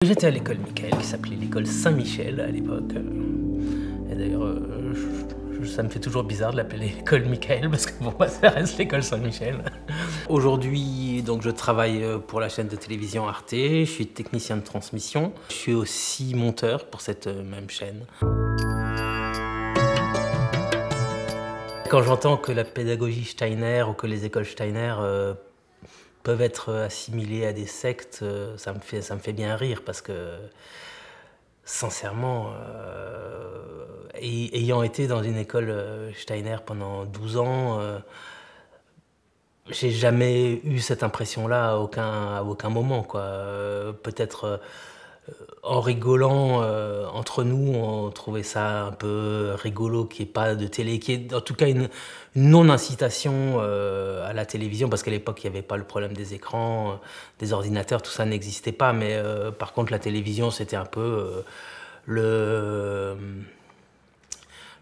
J'étais à l'école Michael, qui s'appelait l'école Saint-Michel à l'époque. Et d'ailleurs, ça me fait toujours bizarre de l'appeler l'école Michael, parce que pour moi, ça reste l'école Saint-Michel. Aujourd'hui, donc, je travaille pour la chaîne de télévision Arte, je suis technicien de transmission. Je suis aussi monteur pour cette même chaîne. Quand j'entends que la pédagogie Steiner ou que les écoles Steiner peuvent être assimilés à des sectes, ça me fait bien rire parce que, sincèrement, ayant été dans une école Steiner pendant 12 ans, j'ai jamais eu cette impression-là à aucun moment, quoi. Peut-être en rigolant entre nous, on trouvait ça un peu rigolo qu'il n'y ait pas de télé, qu'il y ait en tout cas une non-incitation à la télévision, parce qu'à l'époque, il n'y avait pas le problème des écrans, des ordinateurs, tout ça n'existait pas. Mais par contre, la télévision, c'était un peu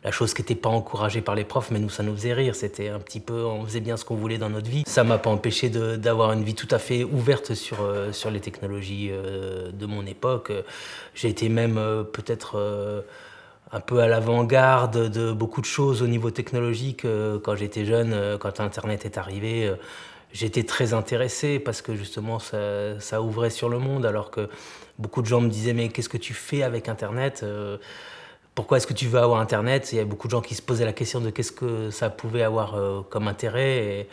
la chose qui n'était pas encouragée par les profs, mais nous, ça nous faisait rire. C'était un petit peu, on faisait bien ce qu'on voulait dans notre vie. Ça m'a pas empêché d'avoir une vie tout à fait ouverte sur les technologies de mon époque. J'ai été même peut-être un peu à l'avant-garde de beaucoup de choses au niveau technologique. Quand j'étais jeune, quand Internet est arrivé, j'étais très intéressé parce que justement, ça ouvrait sur le monde, alors que beaucoup de gens me disaient « mais qu'est-ce que tu fais avec Internet ?» Pourquoi est-ce que tu veux avoir Internet? Il y a beaucoup de gens qui se posaient la question de qu'est-ce que ça pouvait avoir comme intérêt.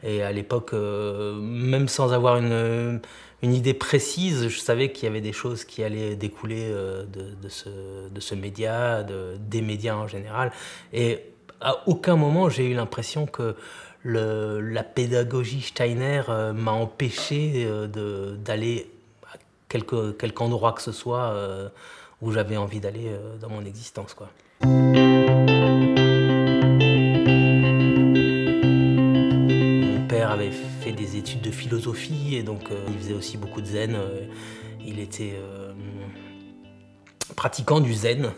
Et à l'époque, même sans avoir une idée précise, je savais qu'il y avait des choses qui allaient découler de ce média, des médias en général. Et à aucun moment, j'ai eu l'impression que la pédagogie Steiner m'a empêché d'aller à quelque endroit que ce soit où j'avais envie d'aller dans mon existence, quoi. Mon père avait fait des études de philosophie et donc il faisait aussi beaucoup de zen. Il était pratiquant du zen.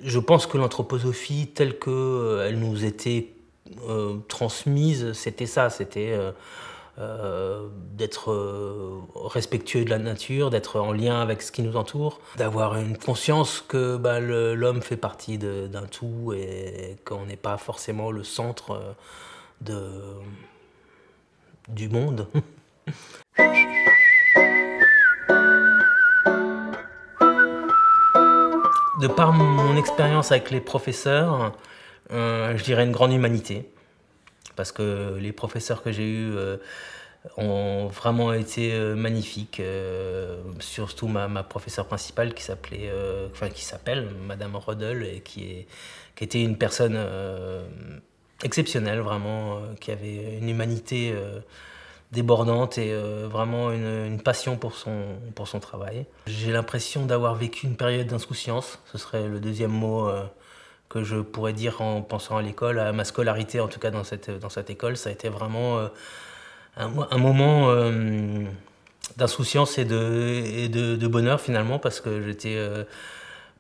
Je pense que l'anthroposophie telle qu'elle nous était transmise, c'était ça, c'était d'être respectueux de la nature, d'être en lien avec ce qui nous entoure, d'avoir une conscience que l'homme fait partie d'un tout et qu'on n'est pas forcément le centre du monde. De par mon expérience avec les professeurs, je dirais une grande humanité. Parce que les professeurs que j'ai eus ont vraiment été magnifiques. Surtout ma professeure principale qui s'appelle Madame Rodel, et qui était une personne exceptionnelle, vraiment, qui avait une humanité débordante et vraiment une passion pour son travail. J'ai l'impression d'avoir vécu une période d'insouciance, ce serait le deuxième mot que je pourrais dire en pensant à l'école, à ma scolarité en tout cas dans cette école. Ça a été vraiment un moment d'insouciance et de bonheur finalement, parce que j'étais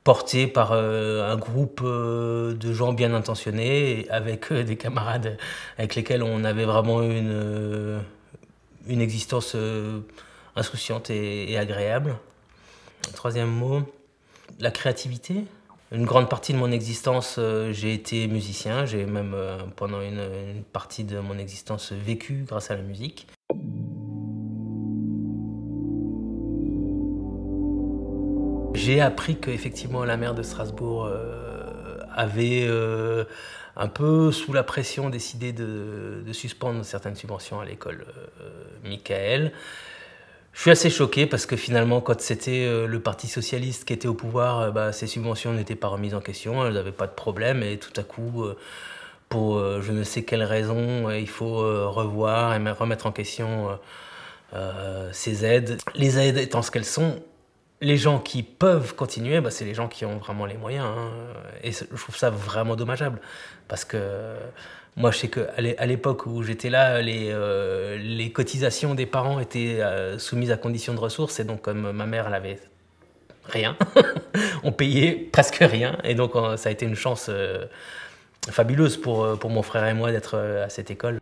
porté par un groupe de gens bien intentionnés, avec des camarades avec lesquels on avait vraiment une existence insouciante et agréable. Troisième mot, la créativité. Une grande partie de mon existence, j'ai été musicien. J'ai même, pendant une partie de mon existence, vécu grâce à la musique. J'ai appris qu'effectivement, la maire de Strasbourg avait, un peu sous la pression, décidé de suspendre certaines subventions à l'école Michael. Je suis assez choqué parce que finalement, quand c'était le Parti socialiste qui était au pouvoir, ces subventions n'étaient pas remises en question, elles n'avaient pas de problème, et tout à coup, pour je ne sais quelle raison, il faut revoir et remettre en question ces aides. Les aides étant ce qu'elles sont, les gens qui peuvent continuer, c'est les gens qui ont vraiment les moyens, hein. Et je trouve ça vraiment dommageable, parce que moi, je sais qu'à l'époque où j'étais là, les cotisations des parents étaient soumises à conditions de ressources, et donc comme ma mère, elle avait rien, on payait presque rien, et donc ça a été une chance fabuleuse pour mon frère et moi d'être à cette école.